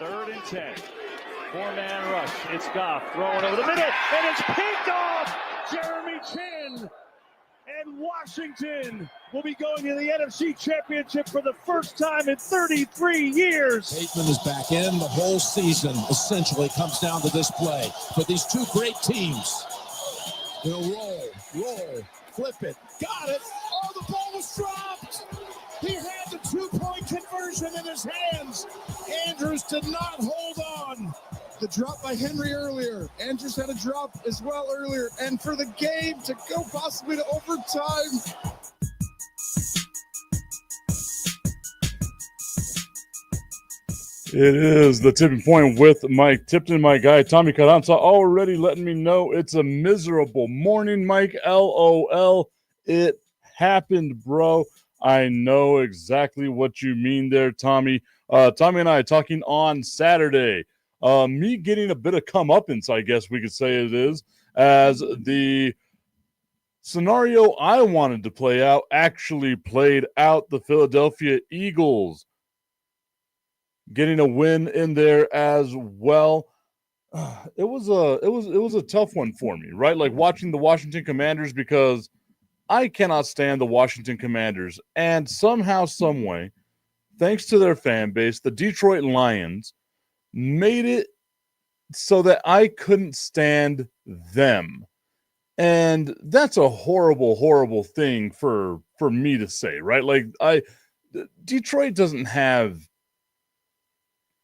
3rd and 10. 4-man rush. It's Goff throwing over the middle, and it's picked off. Jeremy Chin. And Washington will be going to the NFC Championship for the first time in 33 years. Bateman is back in. The whole season essentially comes down to this play. But these two great teams, they'll roll, flip it. Got it. Oh, the ball was dropped. He had the 2-point conversion in his hands. Andrews did not hold on. The drop by Henry earlier. Andrews had a drop as well earlier. And for the game to go possibly to overtime. It is the tipping point with Mike Tipton, my guy Tommy Carranza, already letting me know it's a miserable morning, Mike. LOL. It happened, bro. I know exactly what you mean there, Tommy. Tommy and I talking on Saturday. Me getting a bit of comeuppance, I guess we could say it is, as the scenario I wanted to play out actually played out. The Philadelphia Eagles getting a win in there as well. It was a tough one for me, right? Like watching the Washington Commanders, because I cannot stand the Washington Commanders, and somehow, some way, thanks to their fan base, the Detroit Lions made it so that I couldn't stand them. And that's a horrible, horrible thing for me to say, right? Like, Detroit doesn't have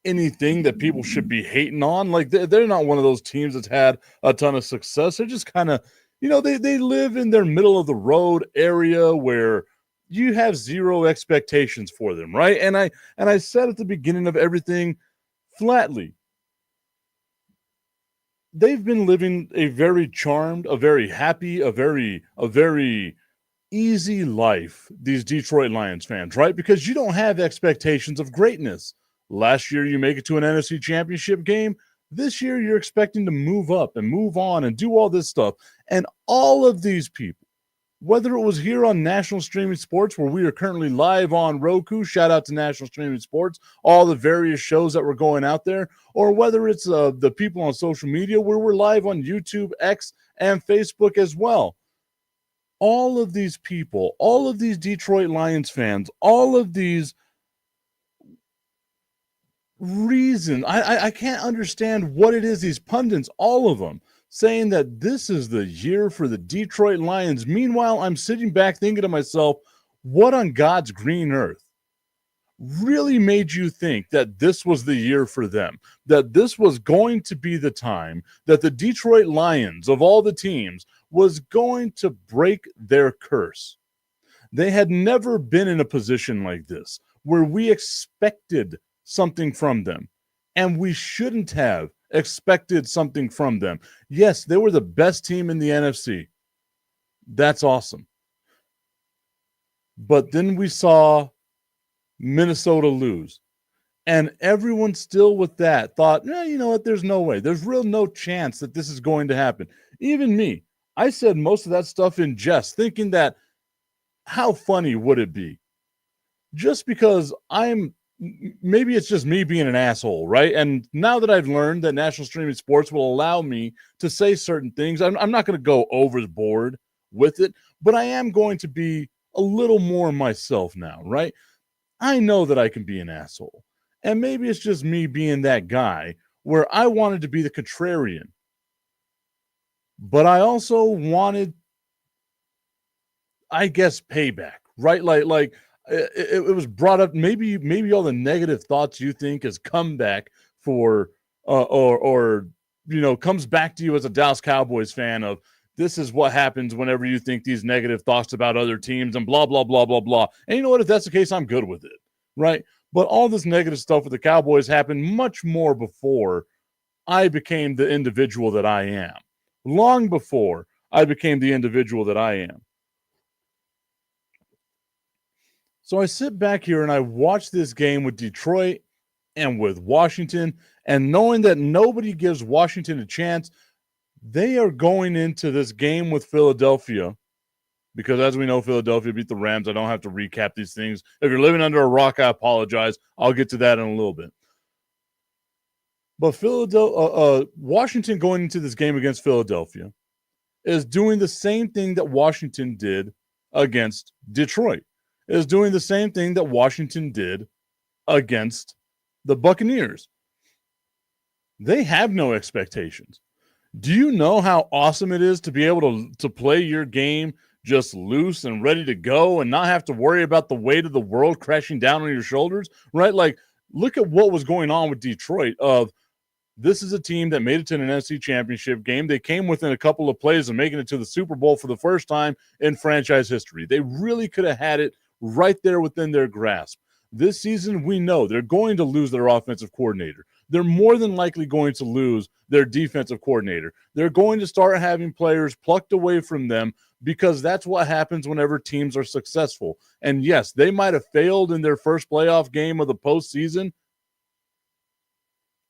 anything that people should be hating on. Like, they're not one of those teams that's had a ton of success. They're just kind of, they live in their middle of the road area where you have zero expectations for them, right? And I said at the beginning of everything, flatly, they've been living a very charmed, a very happy, a very easy life, these Detroit Lions fans, right? Because you don't have expectations of greatness. Last year, you make it to an NFC Championship game. This year, you're expecting to move up and move on and do all this stuff. And all of these people, whether it was here on National Streaming Sports, where we are currently live on Roku, shout out to National Streaming Sports, all the various shows that were going out there, or whether it's the people on social media, where we're live on YouTube, X, and Facebook as well. All of these people, all of these Detroit Lions fans, all of these reasons, I can't understand what it is, these pundits, all of them, saying that this is the year for the Detroit Lions. Meanwhile, I'm sitting back thinking to myself, what on God's green earth really made you think that this was the year for them, that this was going to be the time that the Detroit Lions, of all the teams, was going to break their curse? They had never been in a position like this where we expected something from them, and we shouldn't have expected something from them. Yes, they were the best team in the NFC. That's awesome. But then we saw Minnesota lose, and everyone still with that thought, you know what, there's no way. There's no chance that this is going to happen. Even me, I said most of that stuff in jest, thinking that how funny would it be? Just because maybe it's just me being an asshole, right? And now that I've learned that National Streaming Sports will allow me to say certain things, I'm not going to go overboard with it, but I am going to be a little more myself now, right? I know that I can be an asshole. And maybe it's just me being that guy where I wanted to be the contrarian. But I also wanted, I guess, payback, right? Like it was brought up. Maybe all the negative thoughts you think has come back for, or comes back to you as a Dallas Cowboys fan of, this is what happens whenever you think these negative thoughts about other teams and blah, blah, blah, blah, blah. And you know what? If that's the case, I'm good with it, right? But all this negative stuff with the Cowboys happened much more before I became the individual that I am. Long before I became the individual that I am. So I sit back here and I watch this game with Detroit and with Washington, and knowing that nobody gives Washington a chance, they are going into this game with Philadelphia, because as we know, Philadelphia beat the Rams. I don't have to recap these things. If you're living under a rock, I apologize. I'll get to that in a little bit. But Washington going into this game against Philadelphia is doing the same thing that Washington did against Detroit. Is doing the same thing that Washington did against the Buccaneers. They have no expectations. Do you know how awesome it is to be able to play your game just loose and ready to go and not have to worry about the weight of the world crashing down on your shoulders, right? Like, look at what was going on with Detroit of this is a team that made it to an NFC championship game. They came within a couple of plays of making it to the Super Bowl for the first time in franchise history. They really could have had it right there within their grasp. This season, we know they're going to lose their offensive coordinator. They're more than likely going to lose their defensive coordinator. They're going to start having players plucked away from them because that's what happens whenever teams are successful. And yes, they might have failed in their first playoff game of the postseason,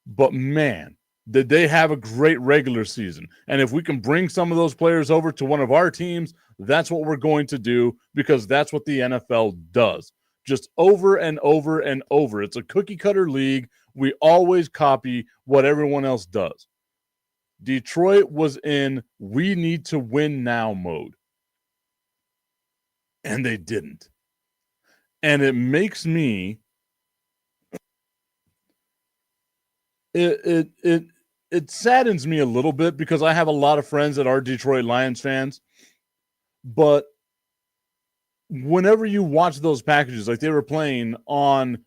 but man, did they have a great regular season. And if we can bring some of those players over to one of our teams, that's what we're going to do because that's what the NFL does. Just over and over and over. It's a cookie cutter league. We always copy what everyone else does. Detroit was in we need to win now mode. And they didn't. And it makes me it saddens me a little bit because I have a lot of friends that are Detroit Lions fans. But whenever you watch those packages, like they were playing on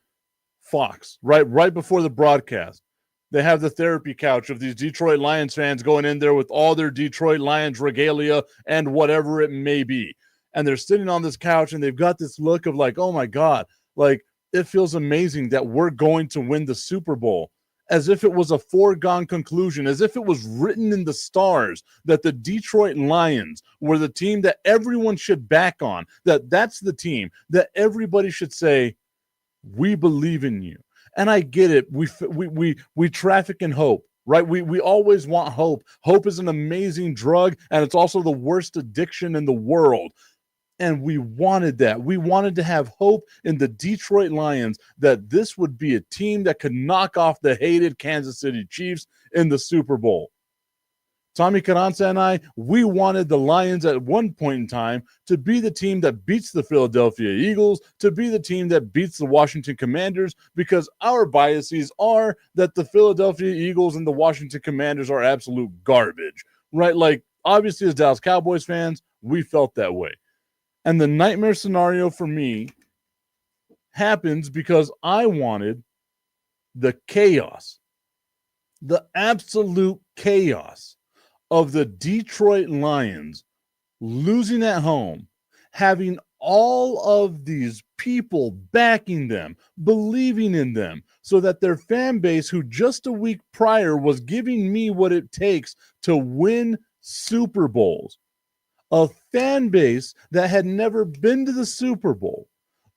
Fox, right before the broadcast, they have the therapy couch of these Detroit Lions fans going in there with all their Detroit Lions regalia and whatever it may be. And they're sitting on this couch and they've got this look of like, oh my God, like it feels amazing that we're going to win the Super Bowl. As if it was a foregone conclusion, as if it was written in the stars that the Detroit Lions were the team that everyone should back on, that's the team that everybody should say, we believe in you. And I get it. We traffic in hope, right? We always want hope. Hope is an amazing drug, and it's also the worst addiction in the world. And we wanted that. We wanted to have hope in the Detroit Lions that this would be a team that could knock off the hated Kansas City Chiefs in the Super Bowl. Tommy Carranza and I, we wanted the Lions at one point in time to be the team that beats the Philadelphia Eagles, to be the team that beats the Washington Commanders, because our biases are that the Philadelphia Eagles and the Washington Commanders are absolute garbage, right? Like, obviously, as Dallas Cowboys fans, we felt that way. And the nightmare scenario for me happens because I wanted the chaos, the absolute chaos of the Detroit Lions losing at home, having all of these people backing them, believing in them, so that their fan base, who just a week prior was giving me what it takes to win Super Bowls, a fan base that had never been to the Super Bowl,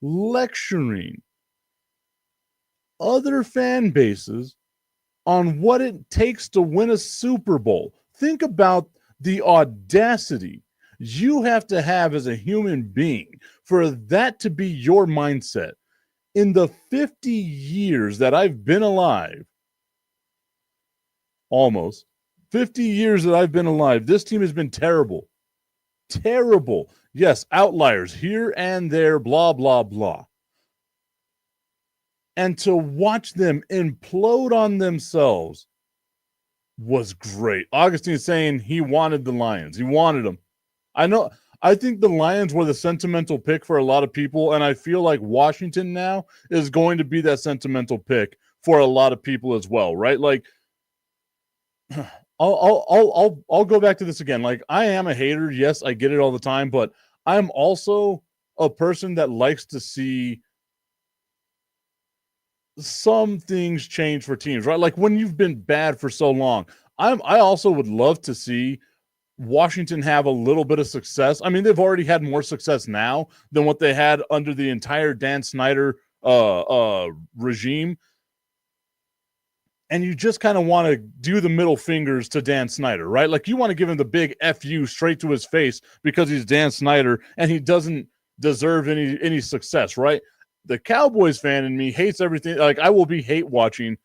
lecturing other fan bases on what it takes to win a Super Bowl. Think about the audacity you have to have as a human being for that to be your mindset. In the 50 years that I've been alive, almost 50 years that I've been alive, this team has been terrible. Terrible. Yes, outliers here and there, blah, blah, blah. And to watch them implode on themselves was great. Augustine saying he wanted the Lions. He wanted them. I think the Lions were the sentimental pick for a lot of people, and I feel like Washington now is going to be that sentimental pick for a lot of people as well, right? Like, I'll go back to this again. Like, I am a hater. Yes, I get it all the time, but I'm also a person that likes to see some things change for teams, right? Like when you've been bad for so long, I also would love to see Washington have a little bit of success. I mean, they've already had more success now than what they had under the entire Dan Snyder regime. And you just kind of want to do the middle fingers to Dan Snyder, right? Like you want to give him the big FU straight to his face because he's Dan Snyder and he doesn't deserve any success, right? The Cowboys fan in me hates everything. Like I will be hate watching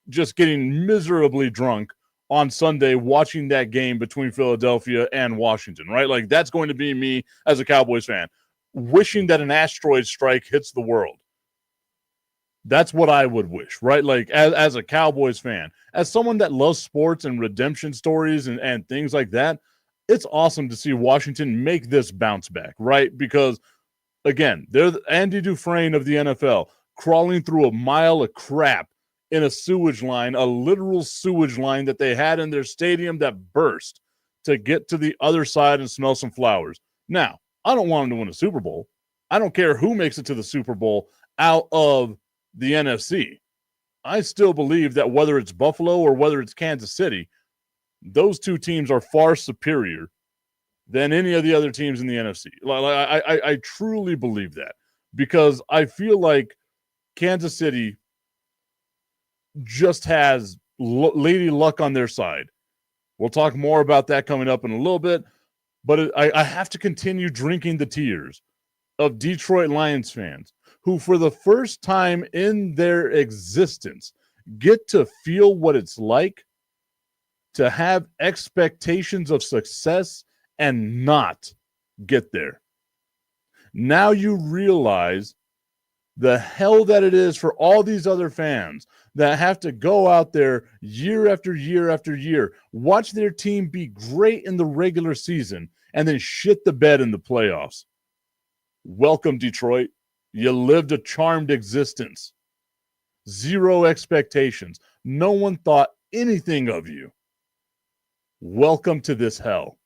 just getting miserably drunk on Sunday watching that game between Philadelphia and Washington, right? Like, that's going to be me as a Cowboys fan, wishing that an asteroid strike hits the world. That's what I would wish, right? Like, as a Cowboys fan, as someone that loves sports and redemption stories and things like that, it's awesome to see Washington make this bounce back, right? Because, again, they're Andy Dufresne of the NFL crawling through a mile of crap in a sewage line, a literal sewage line that they had in their stadium that burst to get to the other side and smell some flowers. Now, I don't want them to win a Super Bowl. I don't care who makes it to the Super Bowl out of the NFC. I still believe that whether it's Buffalo or whether it's Kansas City, those two teams are far superior than any of the other teams in the NFC. I truly believe that, because I feel like Kansas City just has Lady Luck on their side. We'll talk more about that coming up in a little bit, but I have to continue drinking the tears of Detroit Lions fans who, for the first time in their existence, get to feel what it's like to have expectations of success and not get there. Now you realize the hell that it is for all these other fans that have to go out there year after year after year, watch their team be great in the regular season, and then shit the bed in the playoffs. Welcome, Detroit. You lived a charmed existence. Zero expectations. No one thought anything of you. Welcome to this hell.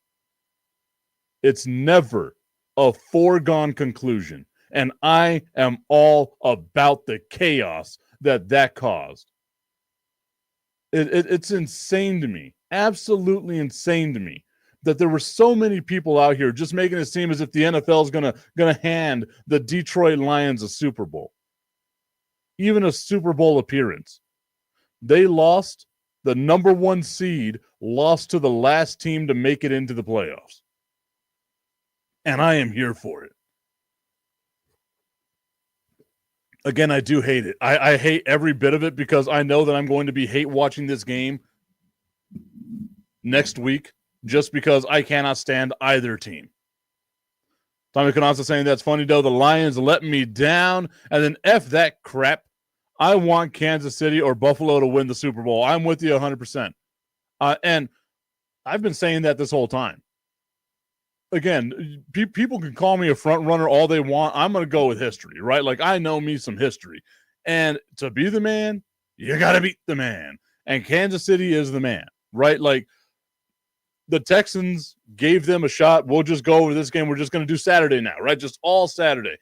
It's never a foregone conclusion, and I am all about the chaos that caused. It's insane to me, absolutely insane to me, that there were so many people out here just making it seem as if the NFL is gonna hand the Detroit Lions a Super Bowl, even a Super Bowl appearance. They lost. The number one seed lost to the last team to make it into the playoffs. And I am here for it. Again, I do hate it. I hate every bit of it, because I know that I'm going to be hate watching this game next week just because I cannot stand either team. Tommy Canassa saying that's funny, though. The Lions let me down, and then F that crap. I want Kansas City or Buffalo to win the Super Bowl. I'm with you 100%. And I've been saying that this whole time. Again, people can call me a front runner all they want. I'm going to go with history, right? Like, I know me some history. And to be the man, you got to beat the man. And Kansas City is the man, right? Like, the Texans gave them a shot. We'll just go over this game. We're just going to do Saturday now, right? Just all Saturday.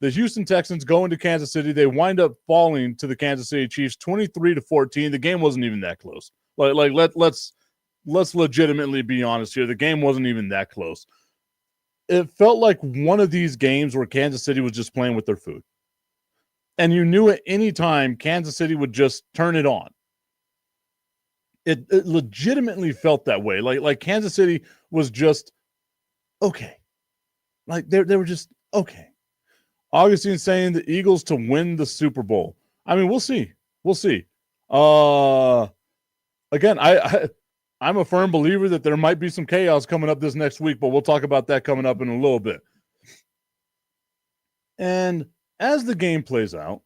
The Houston Texans go into Kansas City. They wind up falling to the Kansas City Chiefs 23-14. The game wasn't even that close. Let's legitimately be honest here. The game wasn't even that close. It felt like one of these games where Kansas City was just playing with their food. And you knew at any time Kansas City would just turn it on. It legitimately felt that way. Like Kansas City was just okay. Like they were just okay. Augustine saying the Eagles to win the Super Bowl. I mean, we'll see. We'll see. Again, I'm a firm believer that there might be some chaos coming up this next week, but we'll talk about that coming up in a little bit. And as the game plays out,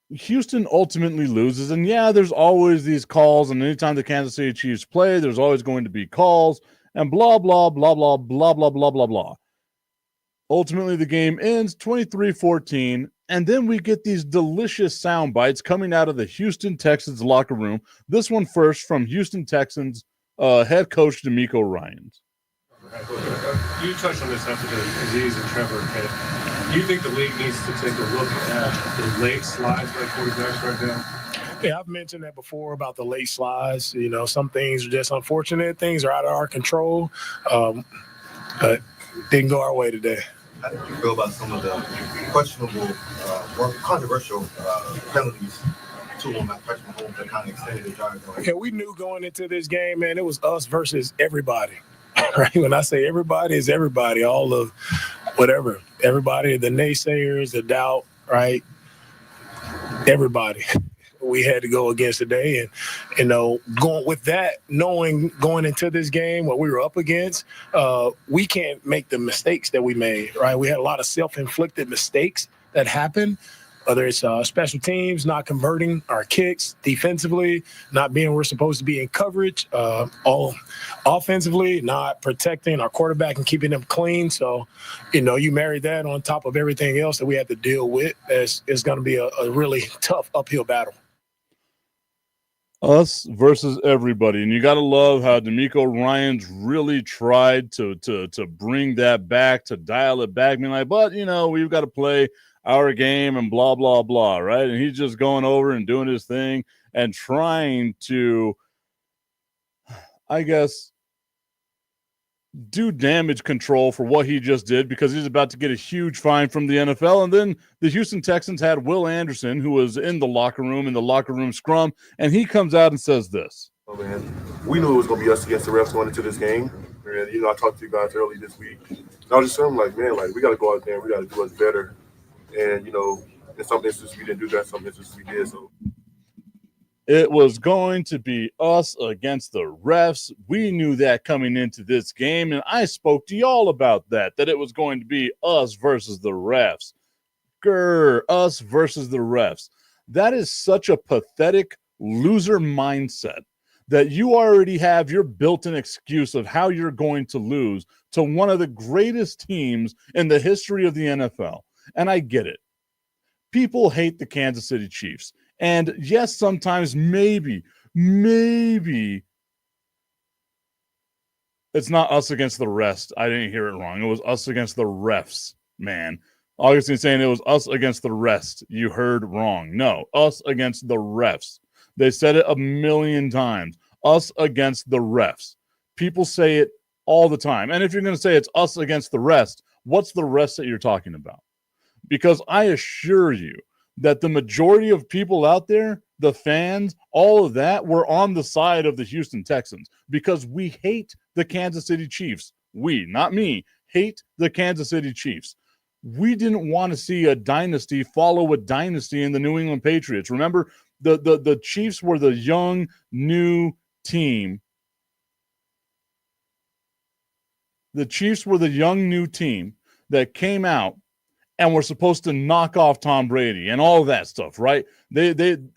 Houston ultimately loses. And yeah, there's always these calls, and anytime the Kansas City Chiefs play, there's always going to be calls and blah, blah, blah, blah, blah, blah, blah, blah, blah. Ultimately, the game ends 23-14, and then we get these delicious sound bites coming out of the Houston Texans locker room. This one first from Houston Texans head coach DeMeco Ryans. You touched on this after the Aziz and Trevor hit. Do you think the league needs to take a look at the late slides by quarterbacks right now? Yeah, I've mentioned that before about the late slides. You know, some things are just unfortunate. Things are out of our control. But didn't go our way today. How did you feel about some of the questionable or controversial penalties to them at Patrick Mahomes that kind of extended the drive? Okay, we knew going into this game, man, it was us versus everybody. Right? When I say everybody, it's everybody, all of whatever. Everybody, the naysayers, the doubt, right? Everybody. we had to go against today. And, going with that, knowing going into this game, what we were up against, we can't make the mistakes that we made, right? We had a lot of self-inflicted mistakes that happened, whether it's special teams, not converting our kicks, defensively, not being where we're supposed to be in coverage, all offensively, not protecting our quarterback and keeping them clean. So, you marry that on top of everything else that we have to deal with, it's going to be a really tough uphill battle. Us versus everybody. And you got to love how D'Amico Ryans really tried to bring that back, to dial it back, being like, but, we've got to play our game and blah, blah, blah, right? And he's just going over and doing his thing and trying to, I guess, do damage control for what he just did, because he's about to get a huge fine from the NFL. And then the Houston Texans had Will Anderson, who was in the locker room scrum, and he comes out and says this. Oh, man, we knew it was going to be us against the refs going into this game. And, I talked to you guys early this week. And I was just saying, we got to go out there and we got to do us better. And, in some instances we didn't do that, some instances we did. So it was going to be us against the refs. We knew that coming into this game, and I spoke to y'all about that it was going to be us versus the refs. Us versus the refs. That is such a pathetic loser mindset that you already have your built-in excuse of how you're going to lose to one of the greatest teams in the history of the NFL. And I get it. People hate the Kansas City Chiefs. And yes, sometimes maybe it's not us against the rest. I didn't hear it wrong. It was us against the refs, man. Augustine saying it was us against the rest. You heard wrong. No, us against the refs. They said it a million times. Us against the refs. People say it all the time. And if you're going to say it's us against the rest, what's the rest that you're talking about? Because I assure you that the majority of people out there, the fans, all of that, were on the side of the Houston Texans because we hate the Kansas City Chiefs. We, not me, hate the Kansas City Chiefs. We didn't want to see a dynasty follow a dynasty in the New England Patriots. Remember, the Chiefs were the young, new team. The Chiefs were the young, new team that came out and were supposed to knock off Tom Brady and all that stuff, right?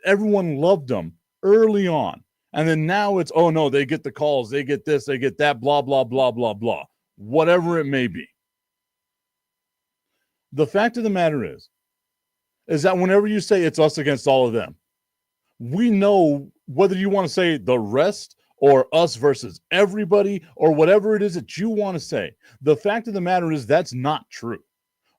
Everyone loved them early on. And then now it's, oh, no, they get the calls, they get this, they get that, blah, blah, blah, blah, blah, whatever it may be. The fact of the matter is that whenever you say it's us against all of them, we know whether you want to say the rest or us versus everybody or whatever it is that you want to say. The fact of the matter is that's not true.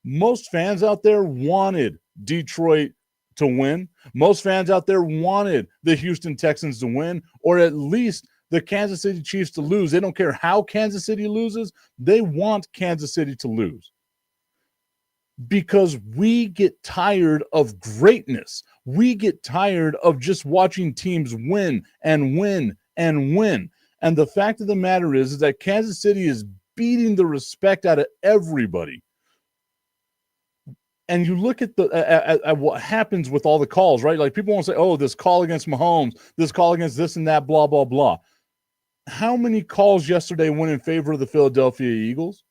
Most fans out there wanted Detroit to win. Most fans out there wanted the Houston Texans to win, or at least the Kansas City Chiefs to lose. They don't care how Kansas City loses. They want Kansas City to lose. Because we get tired of greatness. We get tired of just watching teams win and win and win. And the fact of the matter is that Kansas City is beating the respect out of everybody. And you look at at what happens with all the calls, right? Like people won't say, oh, this call against Mahomes, this call against this and that, blah, blah, blah. How many calls yesterday went in favor of the Philadelphia Eagles?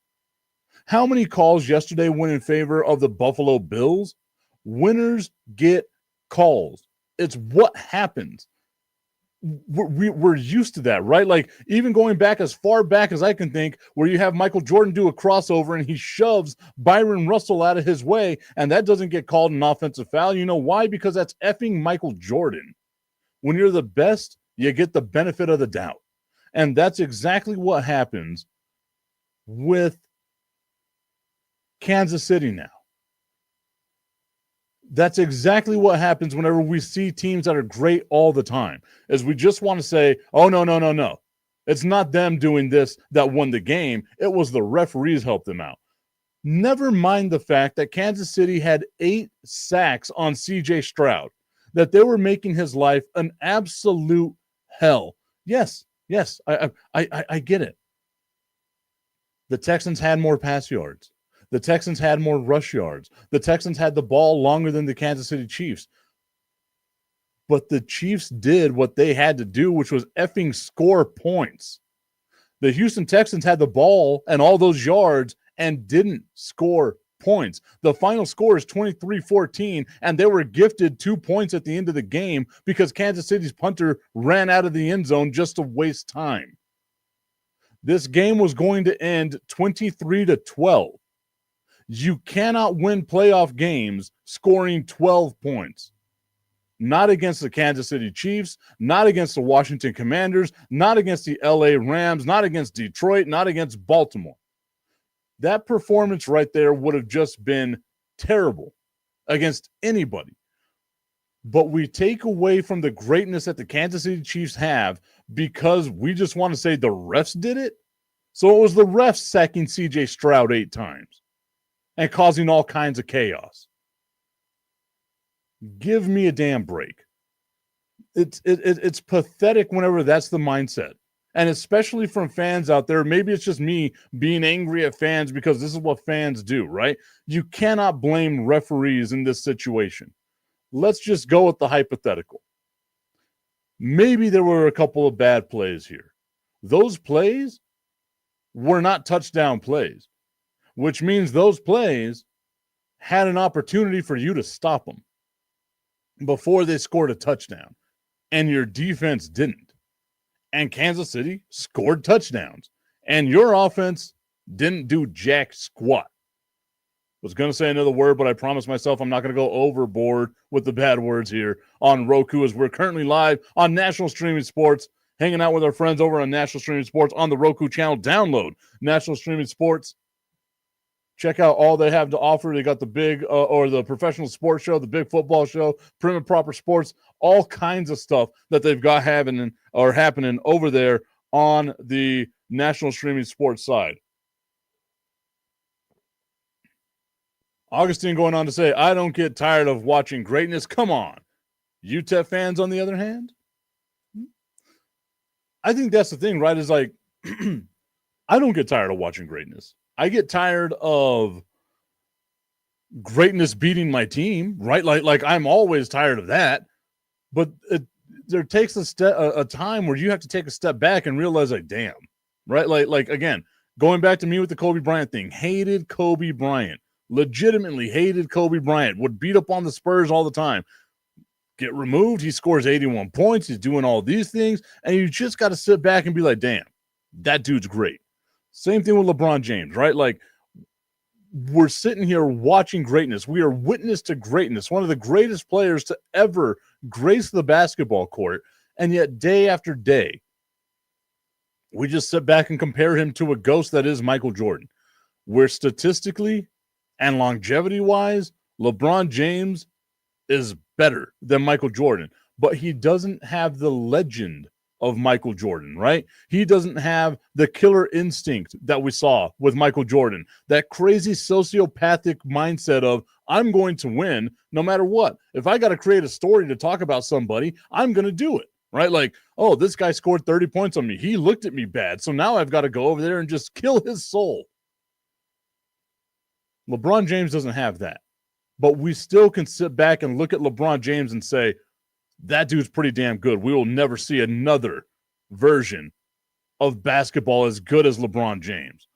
How many calls yesterday went in favor of the Buffalo Bills? Winners get calls. It's what happens. We're used to that, right? Like even going back as far back as I can think, where you have Michael Jordan do a crossover and he shoves Byron Russell out of his way, and that doesn't get called an offensive foul. You know why? Because that's effing Michael Jordan. When you're the best, you get the benefit of the doubt. And that's exactly what happens with Kansas City now. That's exactly what happens whenever we see teams that are great all the time, is we just want to say, oh, no. It's not them doing this that won the game. It was the referees helped them out. Never mind the fact that Kansas City had 8 sacks on C.J. Stroud, that they were making his life an absolute hell. Yes, I get it. The Texans had more pass yards. The Texans had more rush yards. The Texans had the ball longer than the Kansas City Chiefs. But the Chiefs did what they had to do, which was effing score points. The Houston Texans had the ball and all those yards and didn't score points. The final score is 23-14, and they were gifted 2 points at the end of the game because Kansas City's punter ran out of the end zone just to waste time. This game was going to end 23-12. You cannot win playoff games scoring 12 points. Not against the Kansas City Chiefs, not against the Washington Commanders, not against the LA Rams, not against Detroit, not against Baltimore. That performance right there would have just been terrible against anybody. But we take away from the greatness that the Kansas City Chiefs have because we just want to say the refs did it. So it was the refs sacking CJ Stroud 8 times and causing all kinds of chaos. Give me a damn break. It's pathetic whenever that's the mindset. And especially from fans out there, maybe it's just me being angry at fans because this is what fans do, right? You cannot blame referees in this situation. Let's just go with the hypothetical. Maybe there were a couple of bad plays here. Those plays were not touchdown plays, which means those plays had an opportunity for you to stop them before they scored a touchdown, and your defense didn't. And Kansas City scored touchdowns, and your offense didn't do jack squat. Was going to say another word, but I promised myself I'm not going to go overboard with the bad words here on Roku, as we're currently live on National Streaming Sports, hanging out with our friends over on National Streaming Sports on the Roku channel. Download National Streaming Sports. Check out all they have to offer. They got the big or the professional sports show, the big football show, Prim and Proper Sports, all kinds of stuff that they've got happening over there on the National Streaming Sports side. Augustine going on to say, I don't get tired of watching greatness. Come on. UTEP fans, on the other hand? I think that's the thing, right? Is like, I don't get tired of watching greatness. I get tired of greatness beating my team, right? Like I'm always tired of that. But there takes a time where you have to take a step back and realize, like, damn, right? Like again, going back to me with the Kobe Bryant thing, hated Kobe Bryant, legitimately hated Kobe Bryant, would beat up on the Spurs all the time. Get removed, he scores 81 points, he's doing all these things, and you just got to sit back and be like, damn, that dude's great. Same thing with LeBron James, right? Like, we're sitting here watching greatness. We are witness to greatness, one of the greatest players to ever grace the basketball court, and yet day after day, we just sit back and compare him to a ghost that is Michael Jordan, where statistically and longevity-wise, LeBron James is better than Michael Jordan, but he doesn't have the legend of Michael Jordan, right? He doesn't have the killer instinct that we saw with Michael Jordan, that crazy sociopathic mindset of, I'm going to win no matter what. If I got to create a story to talk about somebody, I'm going to do it, right? Like, oh, this guy scored 30 points on me. He looked at me bad, so now I've got to go over there and just kill his soul. LeBron James doesn't have that, but we still can sit back and look at LeBron James and say, that dude's pretty damn good. We will never see another version of basketball as good as LeBron James.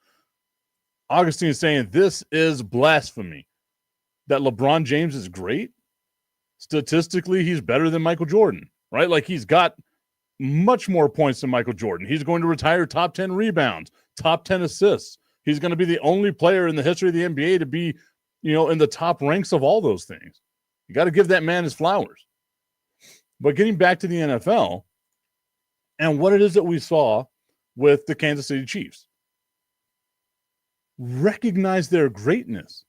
Augustine is saying this is blasphemy. That LeBron James is great. Statistically, he's better than Michael Jordan, right? Like, he's got much more points than Michael Jordan. He's going to retire top 10 rebounds, top 10 assists. He's going to be the only player in the history of the NBA to be, in the top ranks of all those things. You got to give that man his flowers. But getting back to the NFL and what it is that we saw with the Kansas City Chiefs, recognize their greatness.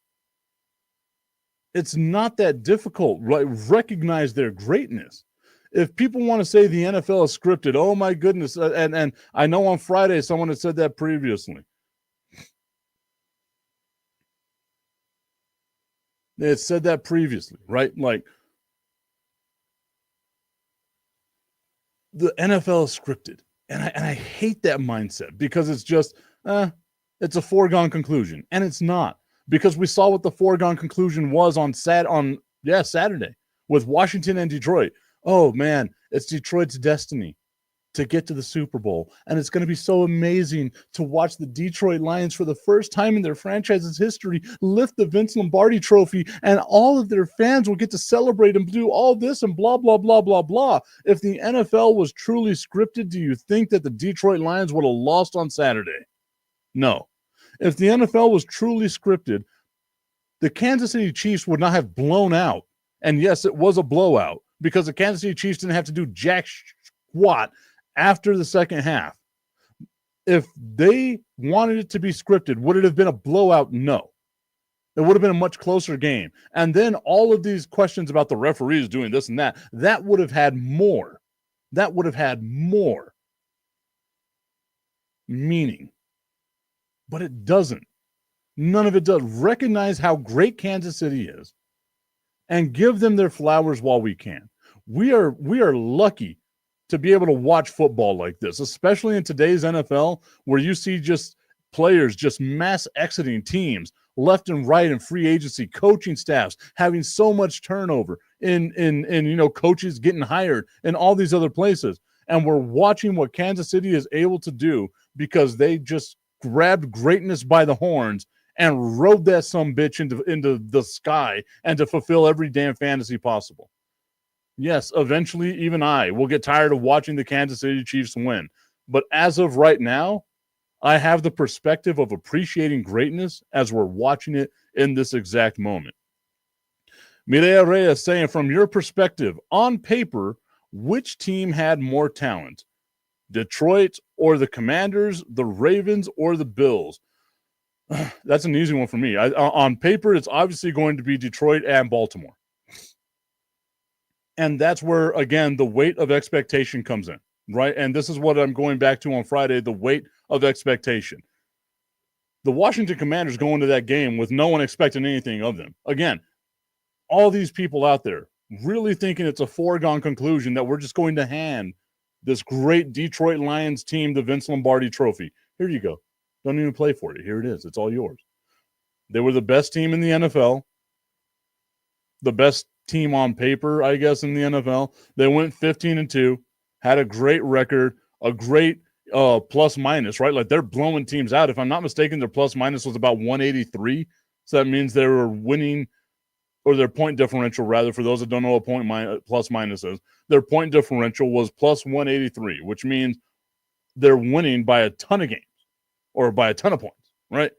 It's not that difficult, right? Recognize their greatness. If people want to say the NFL is scripted, oh my goodness, and I know on Friday someone had said that previously. They had said that previously, right? Like, the NFL is scripted, and I hate that mindset because it's just, it's a foregone conclusion, and it's not, because we saw what the foregone conclusion was on Saturday with Washington and Detroit. oh man, it's Detroit's destiny to get to the Super Bowl. And it's going to be so amazing to watch the Detroit Lions for the first time in their franchise's history lift the Vince Lombardi trophy, and all of their fans will get to celebrate and do all this and blah, blah, blah, blah, blah. If the NFL was truly scripted, do you think that the Detroit Lions would have lost on Saturday? No. If the NFL was truly scripted, the Kansas City Chiefs would not have blown out. And yes, it was a blowout because the Kansas City Chiefs didn't have to do jack squat after the second half. If they wanted it to be scripted, would it have been a blowout? No. It would have been a much closer game. And then all of these questions about the referees doing this and that would have had more. That would have had more meaning. But it doesn't. None of it does. Recognize how great Kansas City is and give them their flowers while we can. We are lucky to be able to watch football like this, especially in today's NFL, where you see just players just mass exiting teams left and right in free agency, coaching staffs having so much turnover in coaches getting hired and all these other places. And we're watching what Kansas City is able to do because they just grabbed greatness by the horns and rode that sumbitch into the sky and to fulfill every damn fantasy possible. Yes, eventually even I will get tired of watching the Kansas City Chiefs win. But as of right now, I have the perspective of appreciating greatness as we're watching it in this exact moment. Mireya Reyes saying, from your perspective, on paper, which team had more talent? Detroit or the Commanders, the Ravens or the Bills? That's an easy one for me. On paper, it's obviously going to be Detroit and Baltimore. And that's where, again, the weight of expectation comes in, right? And this is what I'm going back to on Friday, the weight of expectation. The Washington Commanders go into that game with no one expecting anything of them. Again, all these people out there really thinking it's a foregone conclusion that we're just going to hand this great Detroit Lions team the Vince Lombardi trophy. Here you go. Don't even play for it. Here it is. It's all yours. They were the best team in the NFL. The best team on paper, I guess, in the NFL. They went 15-2, had a great record, a great plus minus, right? Like they're blowing teams out. If I'm not mistaken, their plus minus was about 183. So that means they were winning, or their point differential, rather, for those that don't know what plus minus is, their point differential was plus 183, which means they're winning by a ton of games or by a ton of points, right?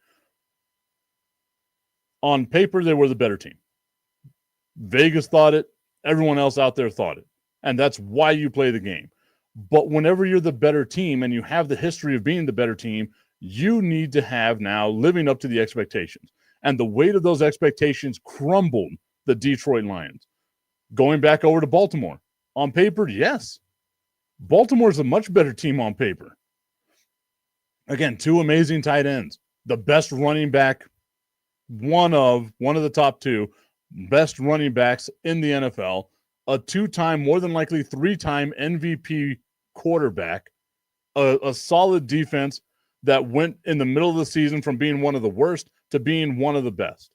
On paper, they were the better team. Vegas thought it. Everyone else out there thought it. And that's why you play the game. But whenever you're the better team and you have the history of being the better team, you need to have now living up to the expectations. And the weight of those expectations crumbled the Detroit Lions. Going back over to Baltimore. On paper, yes. Baltimore's a much better team on paper. Again, two amazing tight ends. The best running back, one of the top two best running backs in the NFL, a two-time, more than likely three-time MVP quarterback, a solid defense that went in the middle of the season from being one of the worst to being one of the best.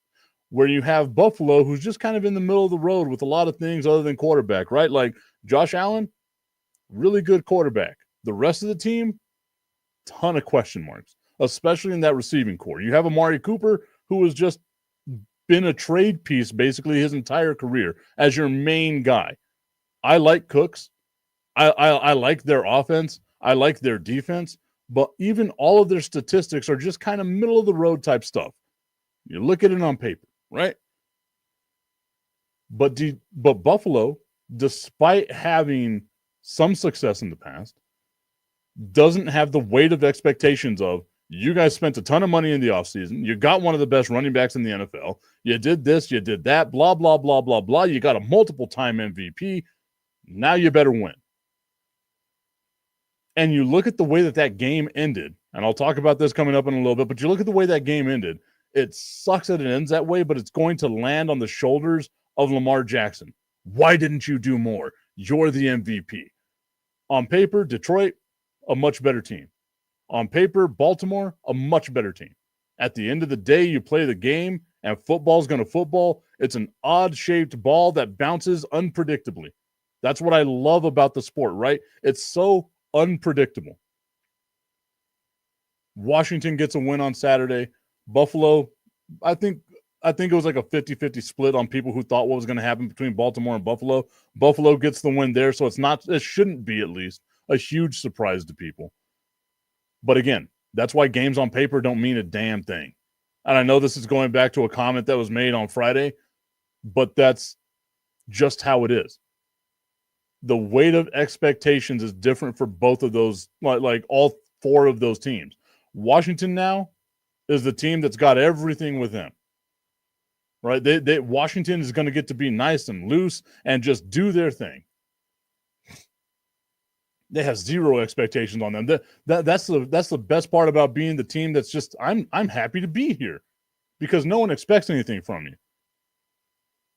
Where you have Buffalo, who's just kind of in the middle of the road with a lot of things other than quarterback, right? Like Josh Allen, really good quarterback. The rest of the team, ton of question marks, especially in that receiving core. You have Amari Cooper, who has just been a trade piece basically his entire career as your main guy. I like Cooks. I like their offense. I like their defense. But even all of their statistics are just kind of middle of the road type stuff. You look at it on paper, right? But Buffalo, despite having some success in the past, doesn't have the weight of expectations of, you guys spent a ton of money in the offseason. You got one of the best running backs in the NFL. You did this, you did that, blah, blah, blah, blah, blah. You got a multiple-time MVP. Now you better win. And you look at the way that game ended, and I'll talk about this coming up in a little bit, but you look at the way that game ended. It sucks that it ends that way, but it's going to land on the shoulders of Lamar Jackson. Why didn't you do more? You're the MVP. On paper, Detroit, a much better team. On paper, Baltimore, a much better team. At the end of the day, you play the game, and football's going to football. It's an odd-shaped ball that bounces unpredictably. That's what I love about the sport, right? It's so unpredictable. Washington gets a win on Saturday. Buffalo, I think it was like a 50-50 split on people who thought what was going to happen between Baltimore and Buffalo. Buffalo gets the win there, so it shouldn't be at least a huge surprise to people. But again, that's why games on paper don't mean a damn thing. And I know this is going back to a comment that was made on Friday, but that's just how it is. The weight of expectations is different for both of those, like all four of those teams. Washington now is the team that's got everything with them, right? Washington is going to get to be nice and loose and just do their thing. They have zero expectations on them. That's the best part about being the team that's just, I'm happy to be here because no one expects anything from you.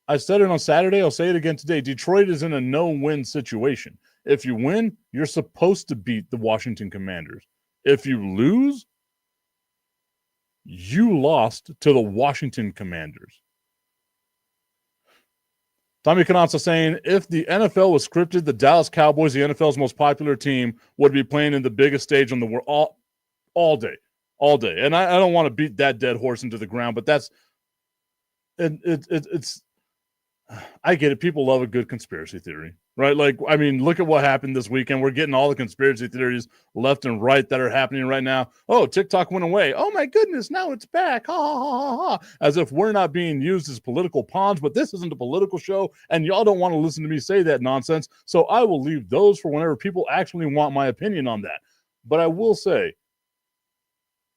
I said it on Saturday. I'll say it again today. Detroit is in a no-win situation. If you win, you're supposed to beat the Washington Commanders. If you lose, you lost to the Washington Commanders. Tommy Cananza saying, if the NFL was scripted, the Dallas Cowboys, the NFL's most popular team, would be playing in the biggest stage on the world all day. And I don't want to beat that dead horse into the ground, but that's it's I get it. People love a good conspiracy theory, right? Like, I mean, look at what happened this weekend. We're getting all the conspiracy theories left and right that are happening right now. Oh, TikTok went away. Oh my goodness, now it's back. Ha ha ha ha ha. As if we're not being used as political pawns, but this isn't a political show, and y'all don't want to listen to me say that nonsense. So I will leave those for whenever people actually want my opinion on that. But I will say,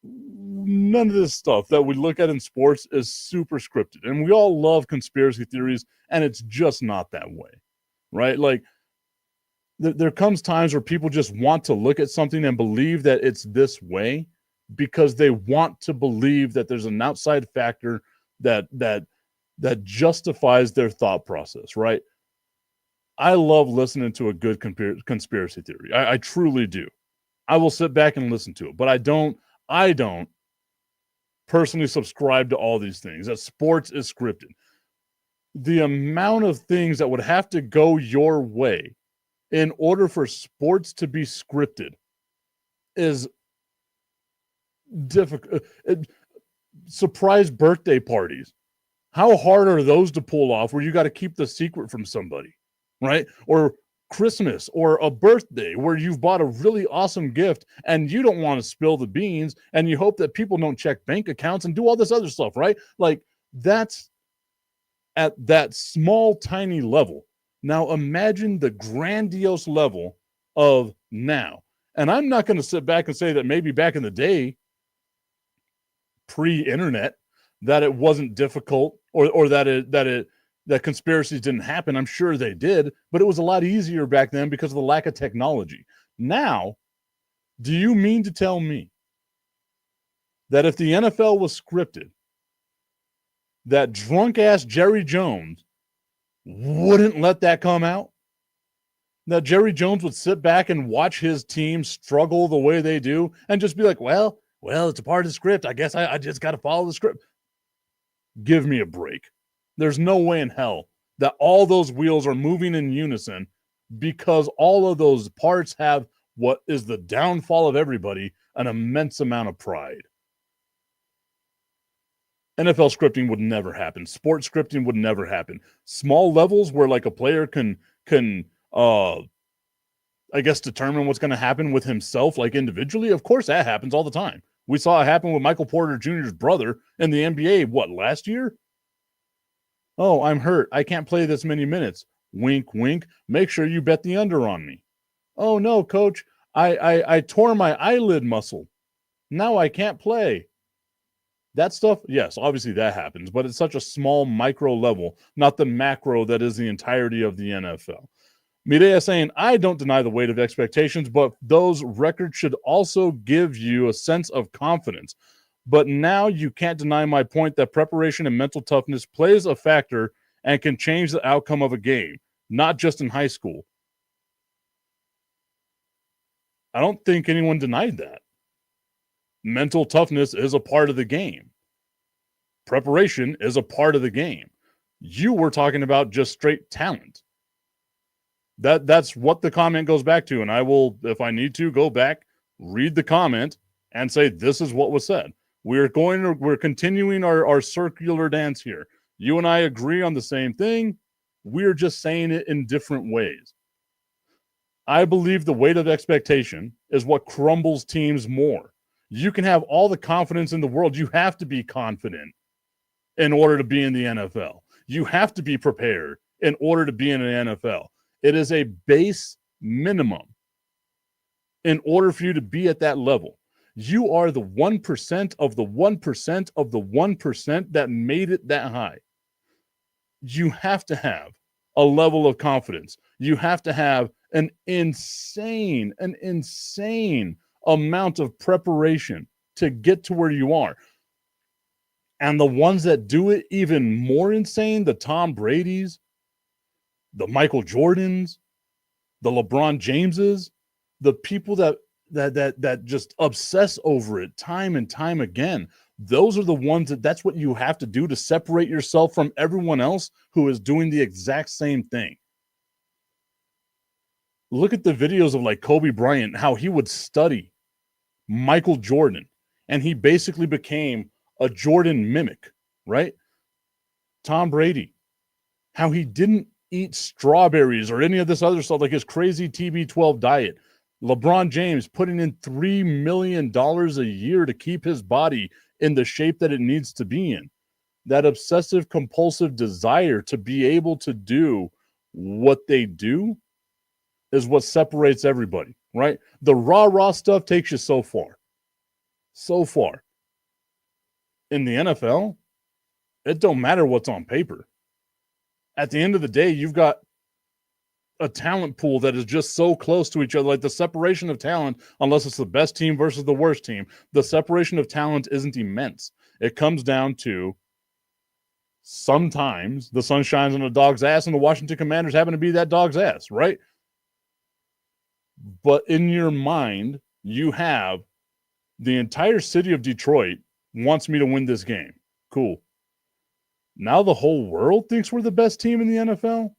none of this stuff that we look at in sports is super scripted. And we all love conspiracy theories, and it's just not that way, right? Like, there comes times where people just want to look at something and believe that it's this way because they want to believe that there's an outside factor that justifies their thought process, right? I love listening to a good conspiracy theory. I truly do. I will sit back and listen to it, but I don't personally subscribe to all these things, that sports is scripted. The amount of things that would have to go your way in order for sports to be scripted is difficult. Surprise birthday parties. How hard are those to pull off where you got to keep the secret from somebody, right? Or Christmas or a birthday where you've bought a really awesome gift and you don't want to spill the beans and you hope that people don't check bank accounts and do all this other stuff, right? Like, that's at that small, tiny level. Now imagine the grandiose level of now. And I'm not going to sit back and say that maybe back in the day, pre-internet, that it wasn't difficult or that conspiracies didn't happen. I'm sure they did, but it was a lot easier back then because of the lack of technology. Now, do you mean to tell me that if the NFL was scripted, that drunk-ass Jerry Jones wouldn't let that come out? That Jerry Jones would sit back and watch his team struggle the way they do and just be like, well, it's a part of the script. I guess I just got to follow the script. Give me a break. There's no way in hell that all those wheels are moving in unison because all of those parts have what is the downfall of everybody, an immense amount of pride. NFL scripting would never happen. Sports scripting would never happen. Small levels where like a player can I guess determine what's going to happen with himself, like individually. Of course, that happens all the time. We saw it happen with Michael Porter Jr.'s brother in the NBA, last year? Oh, I'm hurt. I can't play this many minutes. Wink, wink. Make sure you bet the under on me. Oh, no, coach. I tore my eyelid muscle. Now I can't play. That stuff, yes, obviously that happens, but it's such a small micro level, not the macro that is the entirety of the NFL. Mireya saying, I don't deny the weight of expectations, but those records should also give you a sense of confidence. But now you can't deny my point that preparation and mental toughness plays a factor and can change the outcome of a game, not just in high school. I don't think anyone denied that. Mental toughness is a part of the game. Preparation is a part of the game. You were talking about just straight talent. That's what the comment goes back to. And I will, if I need to, go back, read the comment, and say this is what was said. We're continuing our circular dance here. You and I agree on the same thing. We're just saying it in different ways. I believe the weight of expectation is what crumbles teams more. You can have all the confidence in the world. You have to be confident in order to be in the NFL. You have to be prepared in order to be in an NFL. It is a base minimum in order for you to be at that level. You are the 1% of the 1% of the 1% that made it that high. You have to have a level of confidence. You have to have an insane amount of preparation to get to where you are. And the ones that do it even more insane, the Tom Brady's, the Michael Jordans, the LeBron Jameses, the people that just obsess over it time and time again, those are the ones that's what you have to do to separate yourself from everyone else who is doing the exact same thing. Look at the videos of like Kobe Bryant, how he would study Michael Jordan, and he basically became a Jordan mimic, right? Tom Brady, how he didn't eat strawberries or any of this other stuff, like his crazy TB12 diet. LeBron James putting in $3 million a year to keep his body in the shape that it needs to be in. That obsessive compulsive desire to be able to do what they do is what separates everybody, right? The raw stuff takes you so far. So far. In the NFL, it don't matter what's on paper. At the end of the day, you've got a talent pool that is just so close to each other. Like the separation of talent, unless it's the best team versus the worst team, the separation of talent isn't immense. It comes down to sometimes the sun shines on a dog's ass and the Washington Commanders happen to be that dog's ass, right? But in your mind, you have the entire city of Detroit wants me to win this game. Cool. Now the whole world thinks we're the best team in the NFL.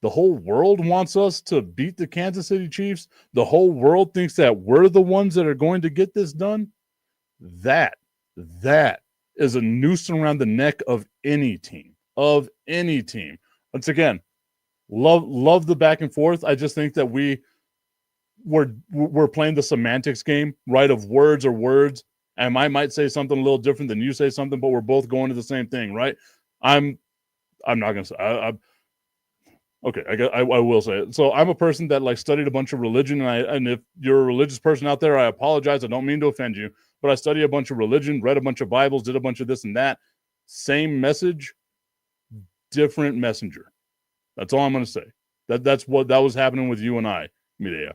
The whole world wants us to beat the Kansas City Chiefs. The whole world thinks that we're the ones that are going to get this done. That is a noose around the neck of any team. Once again, love the back and forth. I just think that we're playing the semantics game, right? Of words are words. And I might say something a little different than you say something, but we're both going to the same thing, right? I'm not gonna say. Okay, I will say it. So I'm a person that like studied a bunch of religion, and if you're a religious person out there, I apologize. I don't mean to offend you, but I studied a bunch of religion, read a bunch of Bibles, did a bunch of this and that. Same message, different messenger. That's all I'm going to say. That was happening with you and I, Mireya.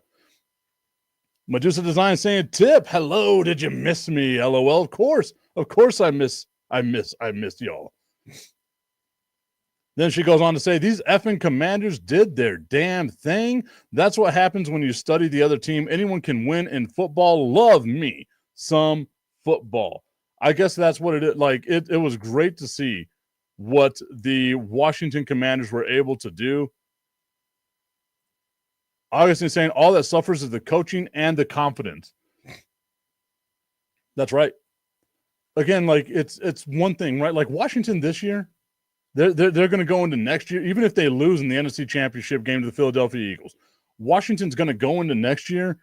Medusa Design saying, Tip, hello, did you miss me? LOL. Of course I missed y'all. Then she goes on to say, these effing Commanders did their damn thing. That's what happens when you study the other team. Anyone can win in football. Love me some football. I guess that's what it is. Like, it was great to see what the Washington Commanders were able to do. Augustine saying all that suffers is the coaching and the confidence. That's right. Again, like it's one thing, right? Like Washington this year, they're going to go into next year, even if they lose in the NFC Championship game to the Philadelphia Eagles. Washington's going to go into next year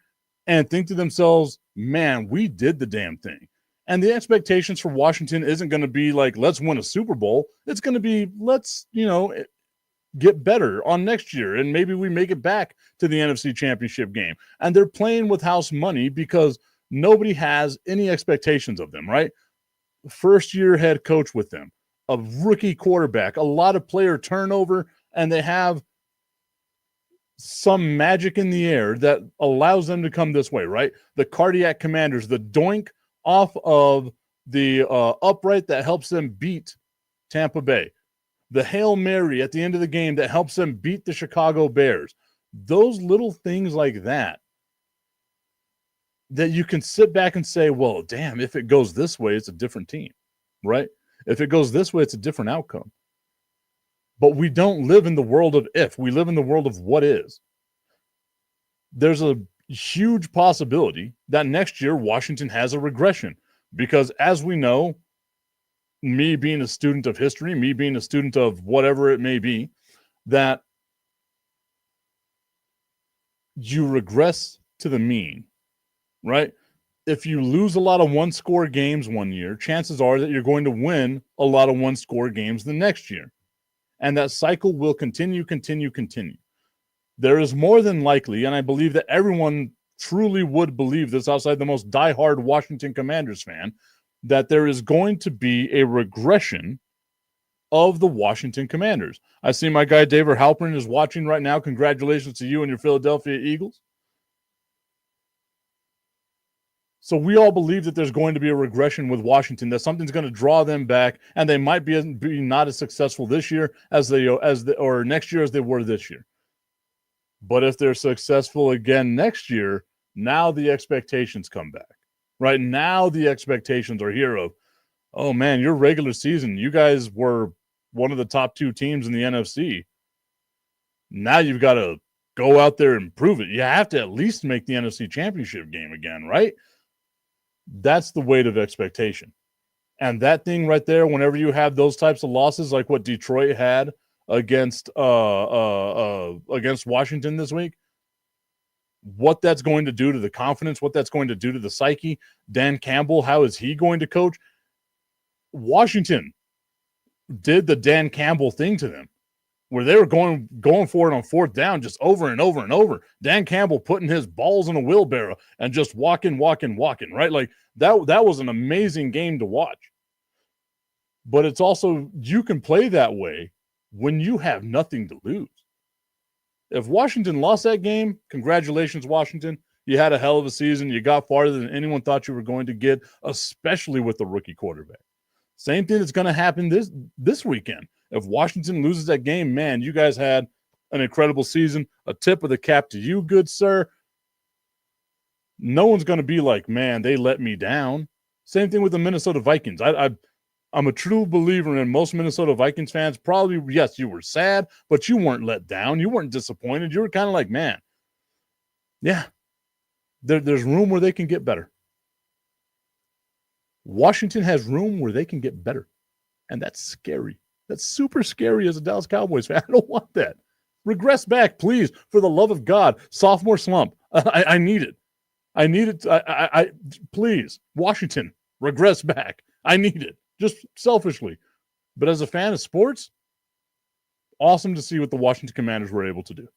and think to themselves, man, we did the damn thing. And the expectations for Washington isn't going to be like, let's win a Super Bowl. It's going to be, let's, get better on next year, and maybe we make it back to the NFC Championship game. And they're playing with house money because nobody has any expectations of them, right? First-year head coach with them, a rookie quarterback, a lot of player turnover, and they have some magic in the air that allows them to come this way, right? The cardiac commanders, the doink off of the upright that helps them beat Tampa Bay. The Hail Mary at the end of the game that helps them beat the Chicago Bears. Those little things like that you can sit back and say, well, damn, if it goes this way, it's a different team, right? If it goes this way, it's a different outcome. But we don't live in the world of if. We live in the world of what is. there's a huge possibility that next year Washington has a regression because, as we know, me being a student of history, me being a student of whatever it may be, that you regress to the mean, right? If you lose a lot of one-score games one year, chances are that you're going to win a lot of one-score games the next year. And that cycle will continue. There is more than likely, and I believe that everyone truly would believe this outside the most diehard Washington Commanders fan, that there is going to be a regression of the Washington Commanders. I see my guy David Halpern is watching right now. Congratulations to you and your Philadelphia Eagles. So we all believe that there's going to be a regression with Washington, that something's going to draw them back, and they might be not as successful this year or next year as they were this year. But if they're successful again next year, now the expectations come back. Right now the expectations are here of, oh man, your regular season, you guys were one of the top 2 teams in the NFC. Now you've got to go out there and prove it. You have to at least make the NFC Championship game again, right? That's the weight of expectation. And that thing right there, whenever you have those types of losses like what Detroit had against Washington this week, what that's going to do to the confidence, what that's going to do to the psyche. Dan Campbell, how is he going to coach? Washington did the Dan Campbell thing to them, where they were going for it on 4th down just over and over and over. Dan Campbell putting his balls in a wheelbarrow and just walking, right? Like that was an amazing game to watch. But it's also, you can play that way when you have nothing to lose. If Washington lost that game, congratulations, Washington. You had a hell of a season. You got farther than anyone thought you were going to get, especially with the rookie quarterback. Same thing that's going to happen this weekend. If Washington loses that game, man, you guys had an incredible season. A tip of the cap to you, good sir. No one's going to be like, man, they let me down. Same thing with the Minnesota Vikings. I'm a true believer in most Minnesota Vikings fans. Probably, yes, you were sad, but you weren't let down. You weren't disappointed. You were kind of like, man, yeah, there's room where they can get better. Washington has room where they can get better. And that's scary. That's super scary as a Dallas Cowboys fan. I don't want that. Regress back, please, for the love of God. Sophomore slump. I need it. I need it. Please, Washington, regress back. I need it. Just selfishly. But as a fan of sports, awesome to see what the Washington Commanders were able to do.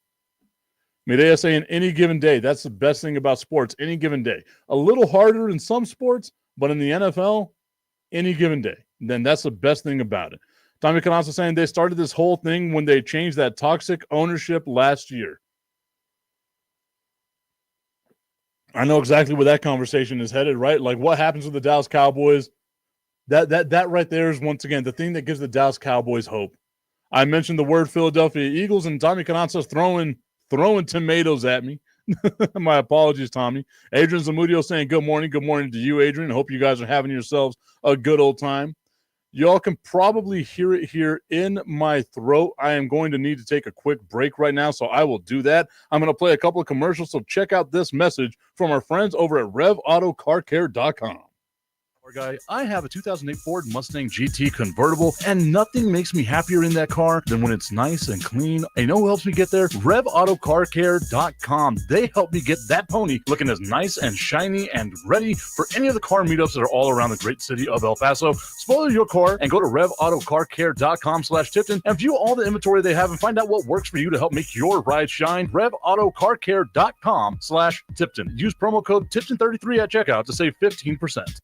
Medea saying any given day. That's the best thing about sports, any given day. A little harder in some sports, but in the NFL, any given day. Then that's the best thing about it. Tommy Canassa saying they started this whole thing when they changed that toxic ownership last year. I know exactly where that conversation is headed, right? Like what happens with the Dallas Cowboys? That right there is, once again, the thing that gives the Dallas Cowboys hope. I mentioned the word Philadelphia Eagles, and Tommy Canassa's throwing tomatoes at me. My apologies, Tommy. Adrian Zamudio saying good morning. Good morning to you, Adrian. Hope you guys are having yourselves a good old time. Y'all can probably hear it here in my throat. I am going to need to take a quick break right now, so I will do that. I'm going to play a couple of commercials, so check out this message from our friends over at RevAutoCarCare.com. Guy, I have a 2008 Ford Mustang GT convertible, and nothing makes me happier in that car than when it's nice and clean. And you know who helps me get there? RevAutoCarCare.com. They help me get that pony looking as nice and shiny and ready for any of the car meetups that are all around the great city of El Paso. Spoil your car and go to RevAutoCarCare.com/Tipton and view all the inventory they have and find out what works for you to help make your ride shine. RevAutoCarCare.com/Tipton. Use promo code Tipton33 at checkout to save 15%.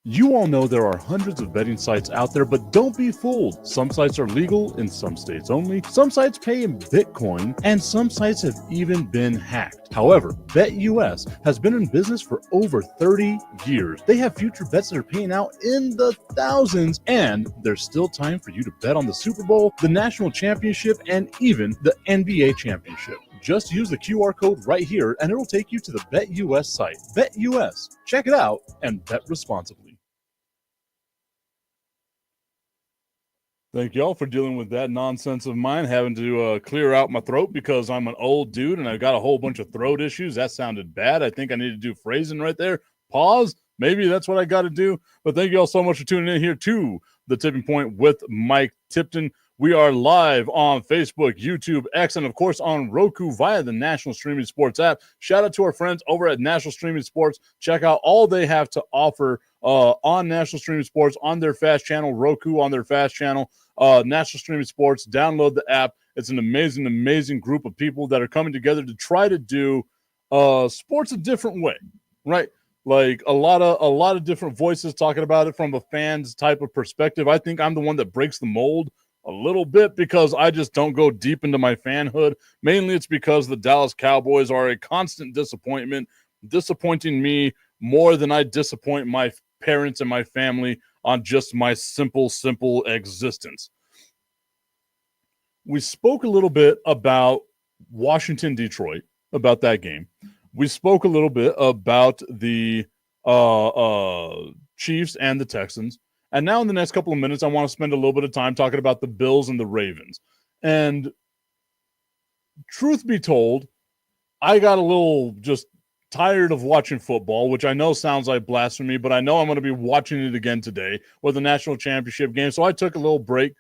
You all know there are hundreds of betting sites out there, but don't be fooled. Some sites are legal in some states only, some sites pay in Bitcoin, and some sites have even been hacked. However, BetUS has been in business for over 30 years. They have future bets that are paying out in the thousands, and there's still time for you to bet on the Super Bowl, the National Championship, and even the NBA Championship. Just use the QR code right here, and it'll take you to the BetUS site. BetUS. Check it out and bet responsibly. Thank y'all for dealing with that nonsense of mine, having to clear out my throat because I'm an old dude and I've got a whole bunch of throat issues. That sounded bad. I think I need to do phrasing right there. Pause. Maybe that's what I got to do. But thank you all so much for tuning in here to The Tipping Point with Mike Tipton. We are live on Facebook, YouTube, X, and of course on Roku via the National Streaming Sports app. Shout out to our friends over at National Streaming Sports. Check out all they have to offer on National Streaming Sports on their fast channel, Roku on their fast channel, National Streaming Sports. Download the app. It's an amazing, amazing group of people that are coming together to try to do sports a different way, right? Like a lot of different voices talking about it from a fan's type of perspective. I think I'm the one that breaks the mold a little bit because I just don't go deep into my fanhood. Mainly it's because the Dallas Cowboys are a constant disappointment, disappointing me more than I disappoint my parents and my family on just my simple existence. We spoke a little bit about Washington, Detroit, about that game. We spoke a little bit about the Chiefs and the Texans. And now in the next couple of minutes, I want to spend a little bit of time talking about the Bills and the Ravens. And truth be told, I got a little just tired of watching football, which I know sounds like blasphemy, but I know I'm going to be watching it again today with the national championship game. So I took a little break,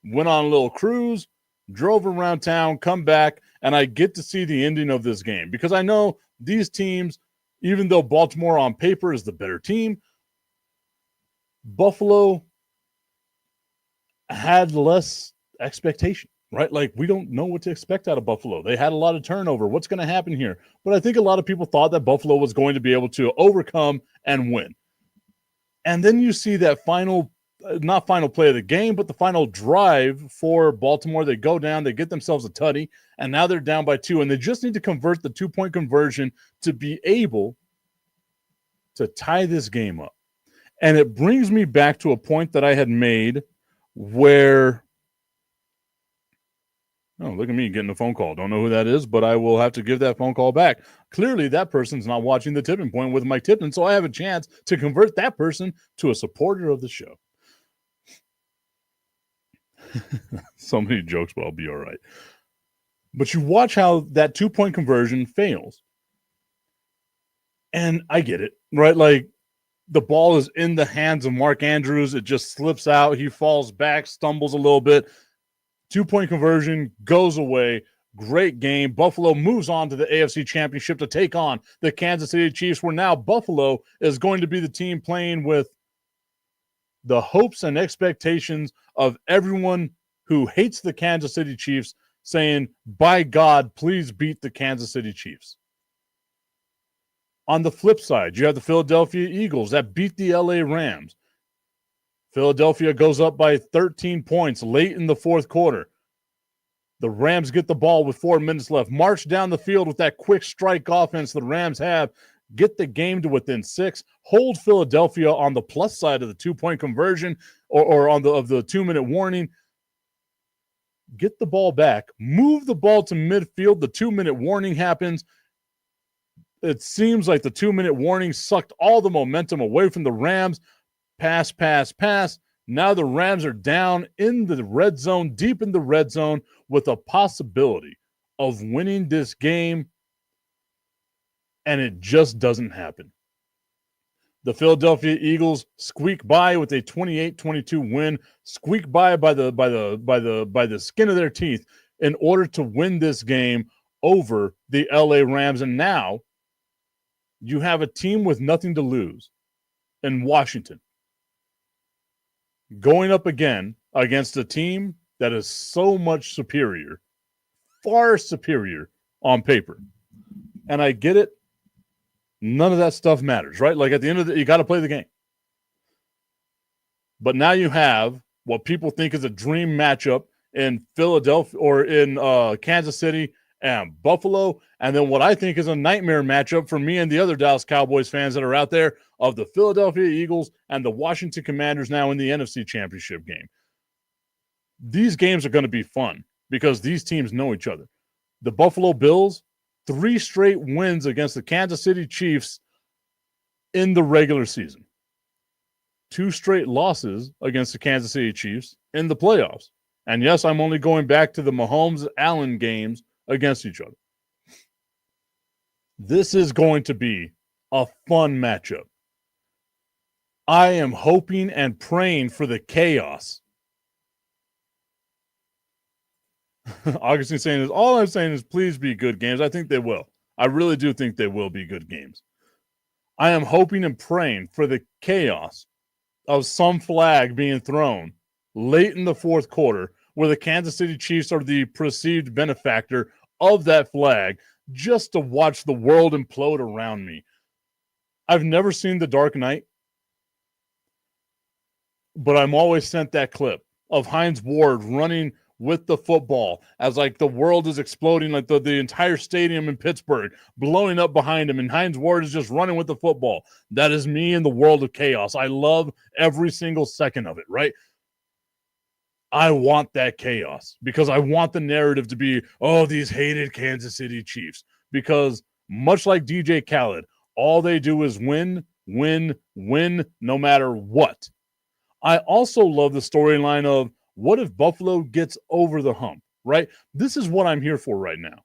went on a little cruise, drove around town, come back, and I get to see the ending of this game because I know these teams, even though Baltimore on paper is the better team, Buffalo had less expectation, right? Like, we don't know what to expect out of Buffalo. They had a lot of turnover. What's going to happen here? But I think a lot of people thought that Buffalo was going to be able to overcome and win. And then you see that not final play of the game, but the final drive for Baltimore. They go down, they get themselves a tutty, and now they're down by 2, and they just need to convert the 2-point conversion to be able to tie this game up. And it brings me back to a point that I had made where, oh, look at me getting a phone call. Don't know who that is, but I will have to give that phone call back. Clearly, that person's not watching The Tipping Point with Mike Tipton, so I have a chance to convert that person to a supporter of the show. So many jokes, but I'll be all right. But you watch how that 2-point conversion fails. And I get it, right? Like, the ball is in the hands of Mark Andrews. It just slips out. He falls back, stumbles a little bit. 2-point conversion goes away. Great game. Buffalo moves on to the AFC Championship to take on the Kansas City Chiefs, where now Buffalo is going to be the team playing with the hopes and expectations of everyone who hates the Kansas City Chiefs, saying, by God, please beat the Kansas City Chiefs. On the flip side, you have the Philadelphia Eagles that beat the LA Rams. Philadelphia goes up by 13 points late in the fourth quarter. The Rams get the ball with 4 minutes left. March down the field with that quick strike offense the Rams have. Get the game to within 6. Hold Philadelphia on the plus side of the 2-point conversion or on the 2-minute warning. Get the ball back. Move the ball to midfield. The 2-minute warning happens. It seems like the 2-minute warning sucked all the momentum away from the Rams. Pass. Now the Rams are down in the red zone, deep in the red zone, with a possibility of winning this game, and it just doesn't happen. The Philadelphia Eagles squeak by with a 28-22 win, squeak by the skin of their teeth in order to win this game over the LA Rams. And now you have a team with nothing to lose in Washington going up again against a team that is so much superior, far superior on paper. And I get it. None of that stuff matters, right? Like, at the end of the day, you got to play the game. But now you have what people think is a dream matchup in Philadelphia or in Kansas City and Buffalo, and then what I think is a nightmare matchup for me and the other Dallas Cowboys fans that are out there of the Philadelphia Eagles and the Washington Commanders now in the NFC Championship game. These games are going to be fun because these teams know each other. The Buffalo Bills, 3 straight wins against the Kansas City Chiefs in the regular season. 2 straight losses against the Kansas City Chiefs in the playoffs. And yes, I'm only going back to the Mahomes-Allen games against each other. This is going to be a fun matchup. I am hoping and praying for the chaos. Augustine saying is, all I'm saying is please be good games. I think they will. I really do think they will be good games. I am hoping and praying for the chaos of some flag being thrown late in the fourth quarter where the Kansas City Chiefs are the perceived benefactor of that flag just to watch the world implode around me. I've never seen The Dark Knight, but I'm always sent that clip of Hines Ward running with the football as like the world is exploding, like the entire stadium in Pittsburgh blowing up behind him, and Hines Ward is just running with the football. That is me in the world of chaos. I love every single second of it, right? I want that chaos because I want the narrative to be, oh, these hated Kansas City Chiefs. Because much like DJ Khaled, all they do is win, win, win, no matter what. I also love the storyline of what if Buffalo gets over the hump, right? This is what I'm here for right now,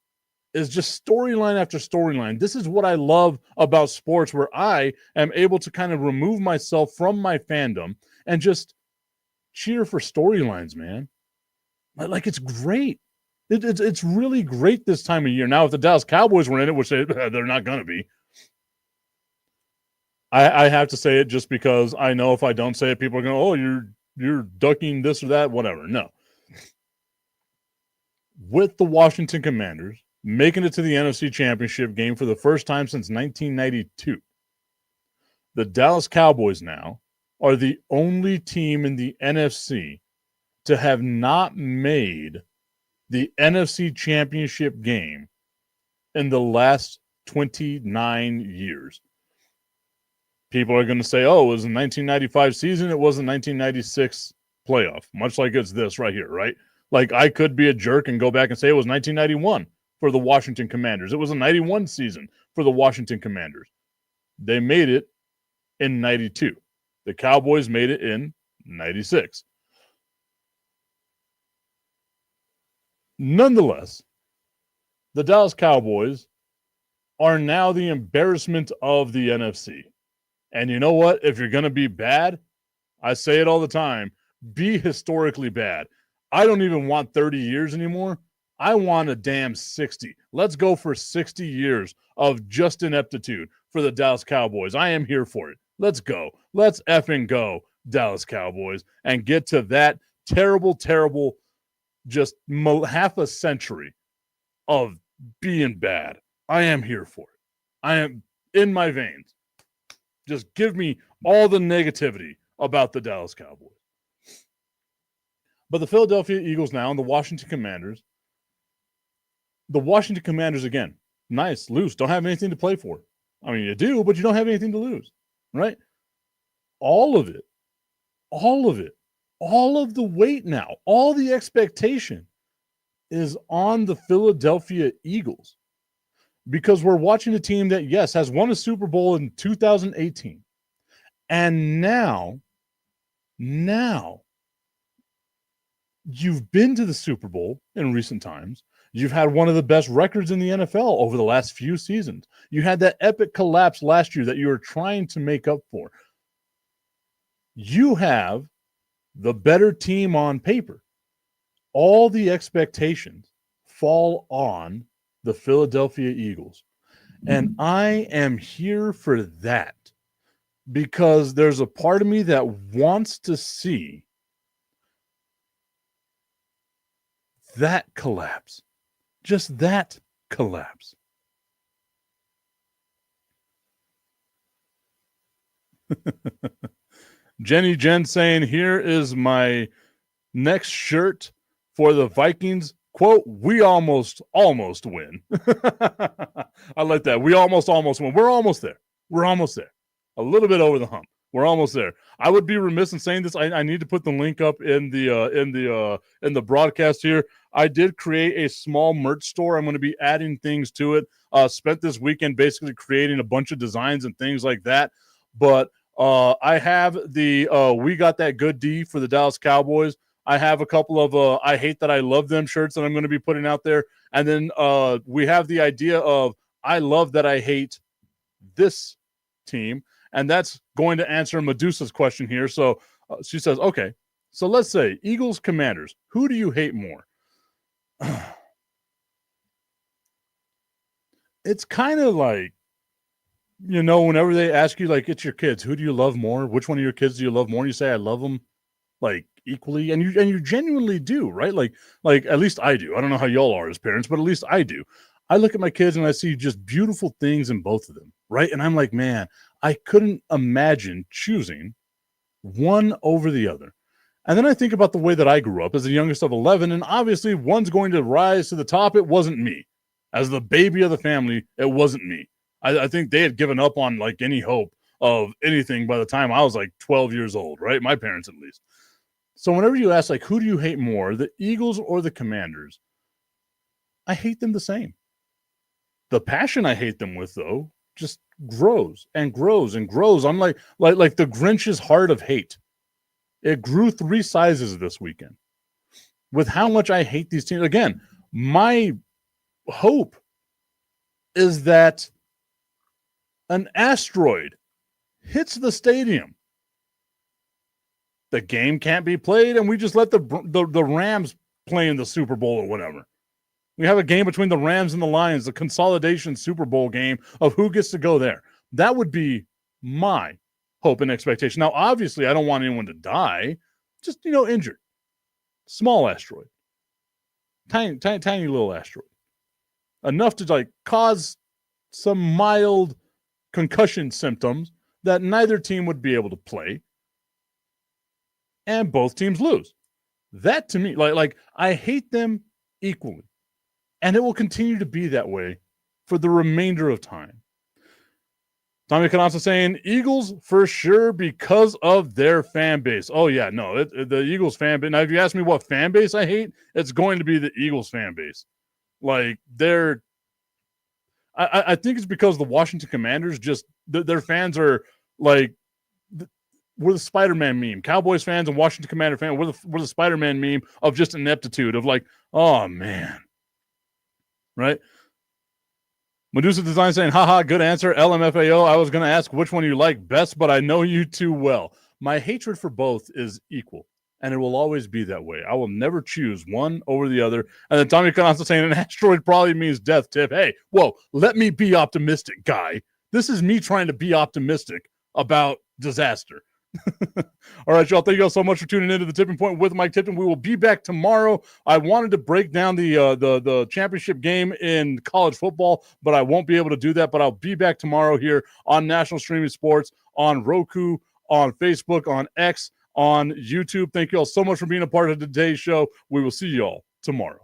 is just storyline after storyline. This is what I love about sports, where I am able to kind of remove myself from my fandom and just cheer for storylines, man. Like, it's great. It's really great this time of year. Now, if the Dallas Cowboys were in it, which they're not going to be, I have to say it just because I know if I don't say it, people are going, oh, you're ducking this or that, whatever. No. With the Washington Commanders making it to the NFC Championship game for the first time since 1992, the Dallas Cowboys now are the only team in the NFC to have not made the NFC Championship game in the last 29 years. People are going to say, oh, it was the 1995 season. It was the 1996 playoff, much like it's this right here, right? Like, I could be a jerk and go back and say it was 1991 for the Washington Commanders. It was a 91 season for the Washington Commanders. They made it in 92. The Cowboys made it in 96. Nonetheless, the Dallas Cowboys are now the embarrassment of the NFC. And you know what? If you're going to be bad, I say it all the time, be historically bad. I don't even want 30 years anymore. I want a damn 60. Let's go for 60 years of just ineptitude for the Dallas Cowboys. I am here for it. Let's go. Let's effing go, Dallas Cowboys, and get to that terrible, terrible, just half a century of being bad. I am here for it. I am in my veins. Just give me all the negativity about the Dallas Cowboys. But the Philadelphia Eagles now and the Washington Commanders, again, nice, loose, don't have anything to play for. I mean, you do, but you don't have anything to lose, right? All of it, all of the weight now, all the expectation is on the Philadelphia Eagles. Because we're watching a team that, yes, has won a Super Bowl in 2018. And now you've been to the Super Bowl in recent times. You've had one of the best records in the NFL over the last few seasons. You had that epic collapse last year that you were trying to make up for. You have the better team on paper. All the expectations fall on the Philadelphia Eagles. And I am here for that because there's a part of me that wants to see that collapse. Just that collapse. Jenny Jen saying, here is my next shirt for the Vikings. Quote, we almost win. I like that. We almost win. We're almost there. We're almost there. A little bit over the hump. We're almost there. I would be remiss in saying this. I need to put the link up in the broadcast here. I did create a small merch store. I'm going to be adding things to it. Spent this weekend basically creating a bunch of designs and things like that. But I have the We Got That Good D for the Dallas Cowboys. I have a couple of I Hate That I Love Them shirts that I'm going to be putting out there. And then we have the idea of I Love That I Hate This Team. And that's going to answer Medusa's question here. So she says, okay, so let's say Eagles Commanders. Who do you hate more? It's kind of like, whenever they ask you, like, it's your kids, who do you love more? Which one of your kids do you love more? And you say, I love them like equally. And you genuinely do, right? Like at least I do. I don't know how y'all are as parents, but at least I do. I look at my kids and I see just beautiful things in both of them, right? And I'm like, man, I couldn't imagine choosing one over the other. And then I think about the way that I grew up as the youngest of 11, and obviously one's going to rise to the top. It wasn't me. As the baby of the family, it wasn't me. I think they had given up on like any hope of anything by the time I was like 12 years old, right? My parents at least. So whenever you ask, like, who do you hate more, the Eagles or the Commanders? I hate them the same. The passion I hate them with, though, just grows and grows and grows. I'm like the Grinch's heart of hate. It grew 3 sizes this weekend with how much I hate these teams. Again, my hope is that an asteroid hits the stadium. The game can't be played, and we just let the Rams play in the Super Bowl or whatever. We have a game between the Rams and the Lions, the consolidation Super Bowl game of who gets to go there. That would be my hope and expectation. Now, obviously, I don't want anyone to die. Just, injured. Small asteroid. Tiny little asteroid. Enough to, like, cause some mild concussion symptoms that neither team would be able to play. And both teams lose. That, to me, like I hate them equally. And it will continue to be that way for the remainder of time. Tommy Canassa saying, Eagles for sure because of their fan base. Oh, yeah, no, the Eagles fan base. Now, if you ask me what fan base I hate, it's going to be the Eagles fan base. Like, I think it's because the Washington Commanders just, their fans are like, we're the Spider-Man meme. Cowboys fans and Washington Commander fans, we're the Spider-Man meme of just ineptitude, of like, oh, man. Right? Medusa Design saying, haha, good answer. LMFAO, I was going to ask which one you like best, but I know you too well. My hatred for both is equal, and it will always be that way. I will never choose one over the other. And then Tommy Canasta saying, an asteroid probably means death, Tip. Hey, whoa, let me be optimistic, guy. This is me trying to be optimistic about disaster. All right, y'all. Thank you all so much for tuning into the Tipping Point with Mike Tipton. We will be back tomorrow. I wanted to break down the championship game in college football, but I won't be able to do that. But I'll be back tomorrow here on National Streaming Sports, on Roku, on Facebook, on X, on YouTube. Thank you all so much for being a part of today's show. We will see you all tomorrow.